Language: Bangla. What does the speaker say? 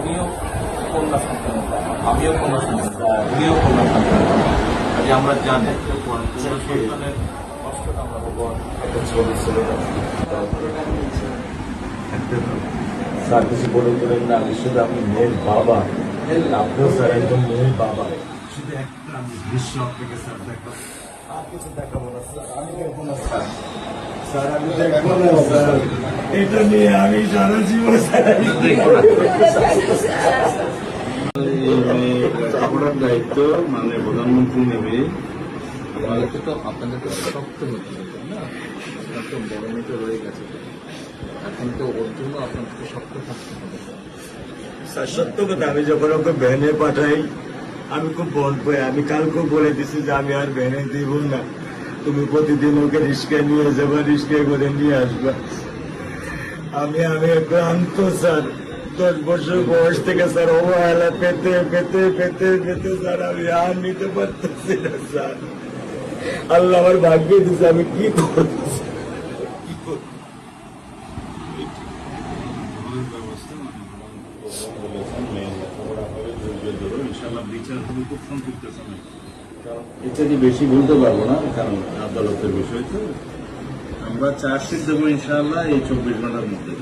আপনিও কন্যা সন্তান, আমিও কন্যা সন্তান, উনিও কন্যা সন্তান। কাজে আমরা জানি সন্তানের কষ্টটা আমরা একটা ছবি ছিল স্যার কিছু বলে করেন না, শুধু আপনি মেয়ের বাবা, আপনিও স্যার একজন মেয়ের বাবা। শুধু একটা আমি দৃশ্য আপনাকে স্যার দেখাবো, আর কিছু দেখাবো না স্যার, আমি দেখবো না স্যার, স্যার আমি দেখবো না স্যার, এটা নিয়ে আমি সারা জীবন আপনার দায়িত্ব মানে প্রধানমন্ত্রী নেবে। আমাদেরকে তো আপনাদের তো শক্ত হতে হবে না, আপনার তো বড় মেয়েটা রয়ে গেছে, এখন তো ওর জন্য আপনাদেরকে শক্ত থাকতে হবে। স্যার সত্য কথা, আমি যখন ওকে ভ্যানে পাঠাই আমি খুব বল পাই। আমি কালকেও বলে দিছি যে আমি আর ভ্যানে দিব না, তুমি প্রতিদিন ওকে রিস্কায় নিয়ে যাবা, রিস্কায় করে নিয়ে আসবা। আমি ক্লান্ত স্যার, 10 বছর বয়স থেকে স্যার অবহেলা পেতে পেতে পেতে পেতে স্যার আমি আর নিতে পারতেছি না স্যার। আল্লাহ আমার ভাগ্যে দিচ্ছে, আমি কি করছি, কি করছি। এটা কি বেশি বলতে পারবো না, কারণ আদালতের বিষয় তো। আমরা চার্জশিট দেবো ইনশাআল্লাহ এই 24 ঘন্টার মধ্যে।